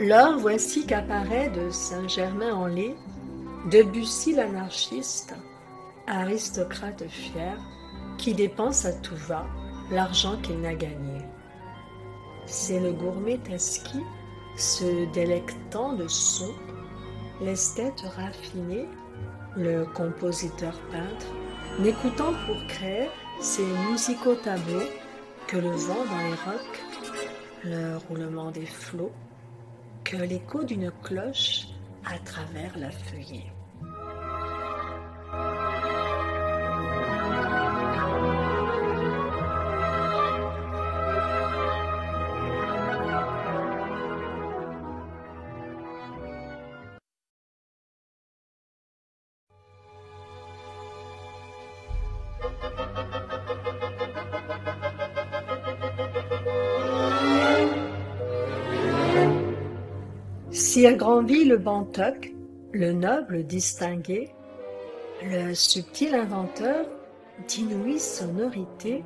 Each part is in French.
L'heure voici qu'apparaît de Saint-Germain-en-Laye Debussy l'anarchiste, aristocrate fier, qui dépense à tout va l'argent qu'il n'a gagné. C'est le gourmet Tasky, se délectant de sons, l'esthète raffiné, le compositeur peintre, n'écoutant pour créer ces musicaux tableaux que le vent dans les rocs, le roulement des flots, que l'écho d'une cloche à travers la feuillée. Sire Granville le Bantoc, le noble distingué, le subtil inventeur d'inouïe sonorité,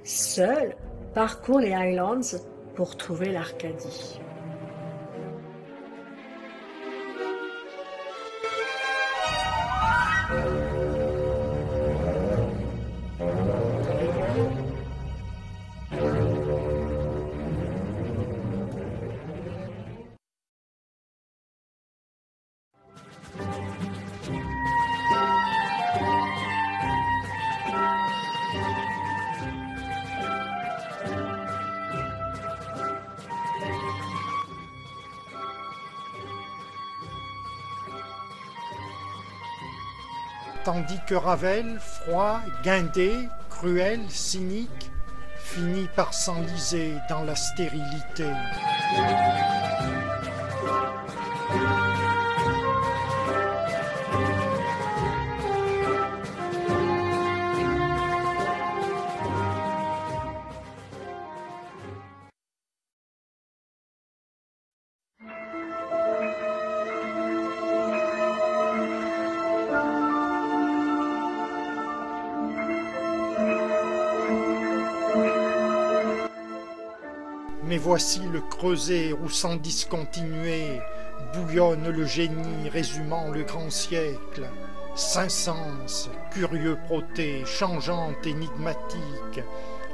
seul parcourt les Highlands pour trouver l'Arcadie. Tandis que Ravel, froid, guindé, cruel, cynique, finit par s'enliser dans la stérilité. Mais voici le creuset où sans discontinuer bouillonne le génie résumant le grand siècle. Cinq sens, curieux proté, changeante, énigmatique,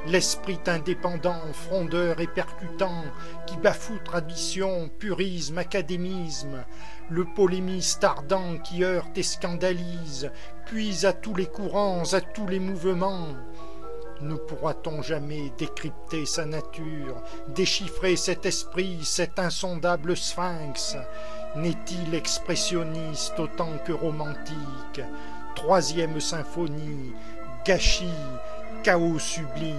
l'esprit indépendant, frondeur et percutant, qui bafoue tradition, purisme, académisme, le polémiste ardent qui heurte et scandalise, puise à tous les courants, à tous les mouvements. Ne pourra-t-on jamais décrypter sa nature, déchiffrer cet esprit, cet insondable sphinx? N'est-il expressionniste autant que romantique? Troisième symphonie, gâchis, chaos sublime.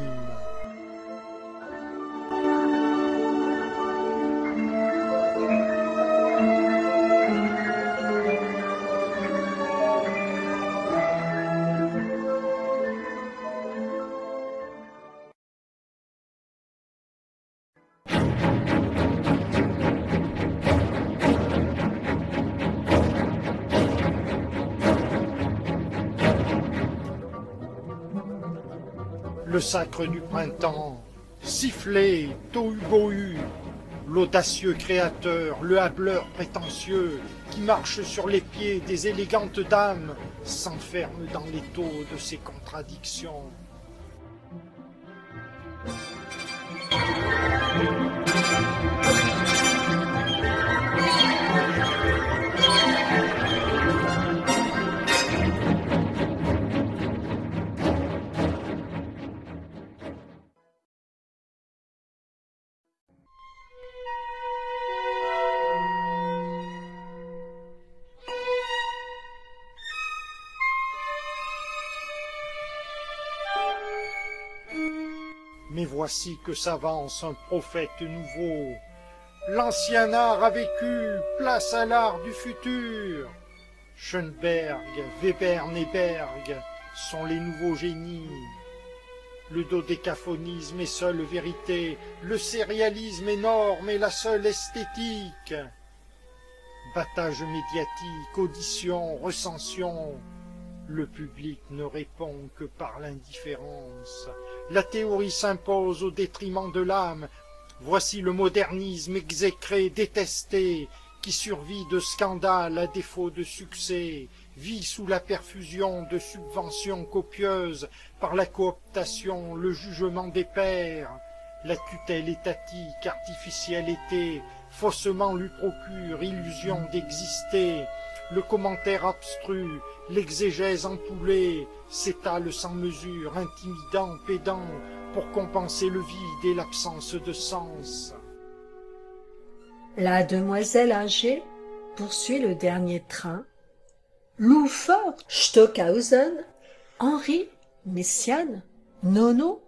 Le sacre du printemps, sifflé, tohu-bohu, l'audacieux créateur, le hâbleur prétentieux, qui marche sur les pieds des élégantes dames, s'enferme dans l'étau de ses contradictions. Mais voici que s'avance un prophète nouveau. L'ancien art a vécu, place à l'art du futur. Schoenberg, Webern et Berg sont les nouveaux génies. Le dodécaphonisme est seule vérité, le sérialisme est norme et la seule esthétique. Battage médiatique, audition, recension, le public ne répond que par l'indifférence. La théorie s'impose au détriment de l'âme, Voici le modernisme exécré, détesté, qui survit de scandale à défaut de succès, vit sous la perfusion de subventions copieuses par la cooptation, le jugement des pairs. La tutelle étatique, artificielle était, faussement lui procure illusion d'exister. Le commentaire abstru, l'exégèse empoulée, s'étale sans mesure, intimidant, pédant, pour compenser le vide et l'absence de sens. La demoiselle âgée poursuit le dernier train. Loue fort Stockhausen, Henri, Messiaen, Nono,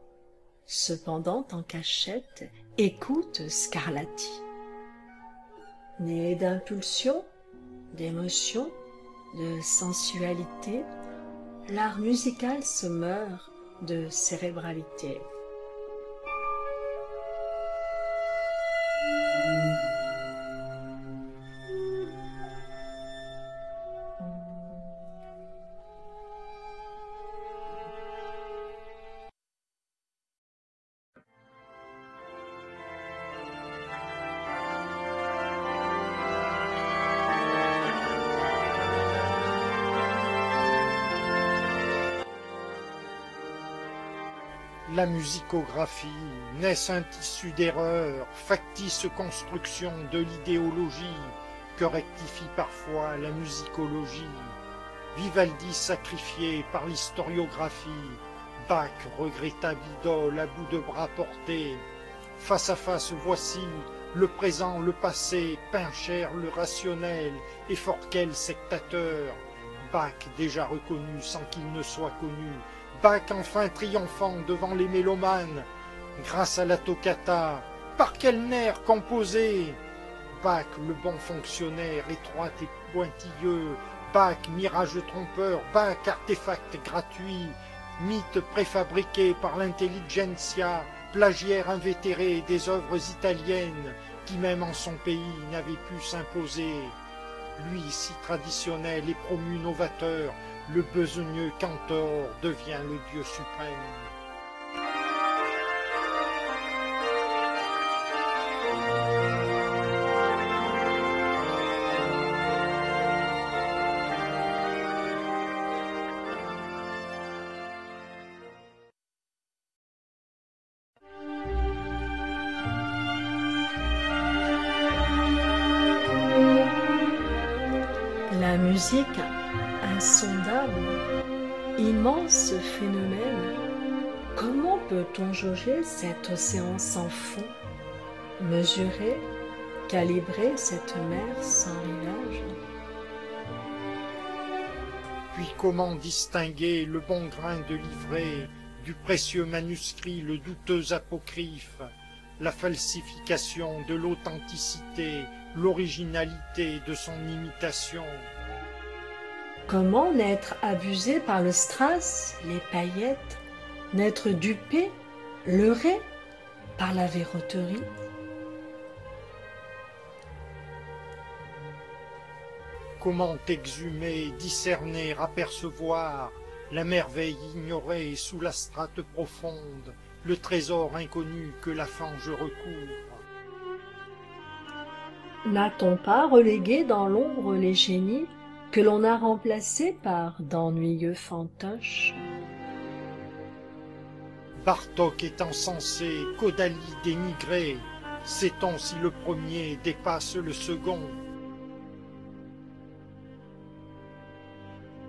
cependant en cachette, écoute Scarlatti. Née d'impulsion, d'émotion, de sensualité, l'art musical se meurt de cérébralité. La musicographie, n'est-ce un tissu d'erreurs, factice construction de l'idéologie, que rectifie parfois la musicologie? Vivaldi sacrifié par l'historiographie, Bach regrettable idole à bout de bras porté. Face à face voici le présent, le passé, peint cher le rationnel, et fort quel sectateur. Bach déjà reconnu sans qu'il ne soit connu, Bach enfin triomphant devant les mélomanes, grâce à la toccata, par quel nerf composé? Bach le bon fonctionnaire, étroit et pointilleux, Bach mirage trompeur, Bach artefact gratuit, mythe préfabriqué par l'intelligentsia, plagiaire invétéré des œuvres italiennes, qui même en son pays n'avaient pu s'imposer. Lui si traditionnel et promu novateur, le besogneux cantor devient le Dieu suprême. La musique, insondable, immense phénomène, comment peut-on jauger cet océan sans fond, mesurer, calibrer cette mer sans rivage? Puis comment distinguer le bon grain de l'ivraie du précieux manuscrit, le douteux apocryphe, la falsification de l'authenticité, l'originalité de son imitation? Comment n'être abusé par le strass, les paillettes, n'être dupé, leurré par la verroterie? Comment exhumer, discerner, apercevoir la merveille ignorée sous la strate profonde, le trésor inconnu que la fange recouvre? N'a-t-on pas relégué dans l'ombre les génies que l'on a remplacés par d'ennuyeux fantoches? Bartok est encensé, Kodály dénigré, sait-on si le premier dépasse le second?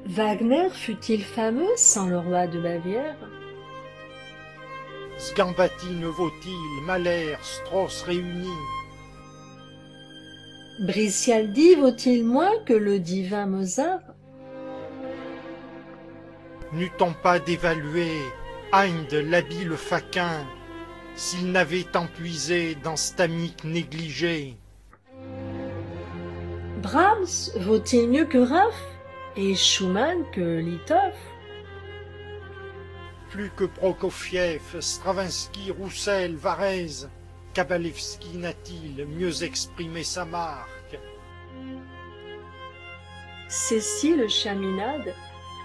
Wagner fut-il fameux sans le roi de Bavière? Sgambati ne vaut-il, Mahler, Strauss réunis? Bricialdi vaut-il moins que le divin Mozart? N'eût-on pas d'évaluer Haydn l'habile faquin, s'il n'avait tant puisé dans stamique négligé? Brahms vaut-il mieux que Raff et Schumann que Litov? Plus que Prokofiev, Stravinsky, Roussel, Varèse, Kabalevski n'a-t-il mieux exprimé sa marque? Cécile Chaminade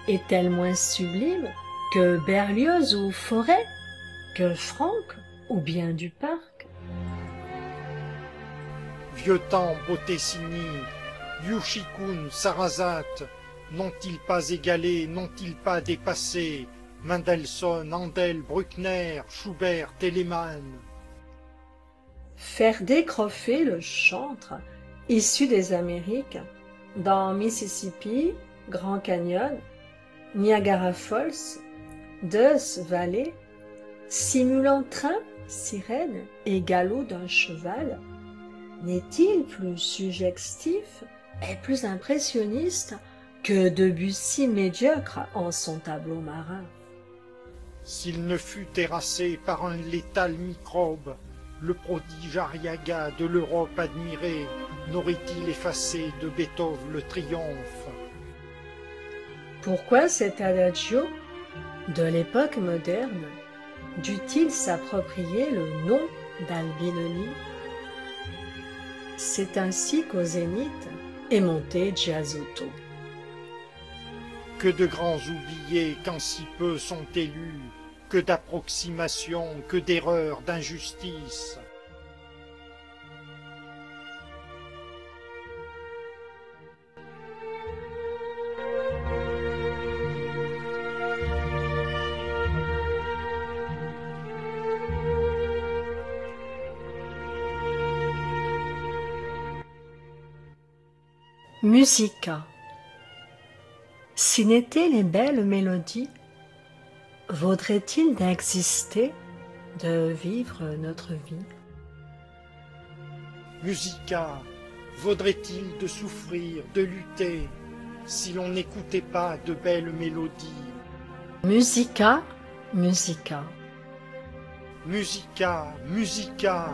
est-elle moins sublime que Berlioz ou Fauré, que Franck ou bien Duparc? vieux temps Bottesini, Yushikun, Sarasate, n'ont-ils pas égalé, n'ont-ils pas dépassé Mendelssohn, Handel, Bruckner, Schubert, Telemann? Faire décrocher le chantre issu des Amériques dans Mississippi, Grand Canyon, Niagara Falls, Death Valley, simulant train, sirène et galop d'un cheval, n'est-il plus suggestif et plus impressionniste que Debussy médiocre en son tableau marin? S'il ne fut terrassé par un létal microbe, le prodige Arriaga de l'Europe admirée n'aurait-il effacé de Beethoven le triomphe? Pourquoi cet adagio de l'époque moderne dut-il s'approprier le nom d'Albinoni? C'est ainsi qu'au Zénith est monté Giasotto. Que de grands oubliés quand si peu sont élus, que d'approximations, que d'erreurs, d'injustices. Musica. Si n'étaient les belles mélodies, vaudrait-il d'exister, de vivre notre vie? Musica, vaudrait-il de souffrir, de lutter, si l'on n'écoutait pas de belles mélodies? Musica, musica. Musica, musica.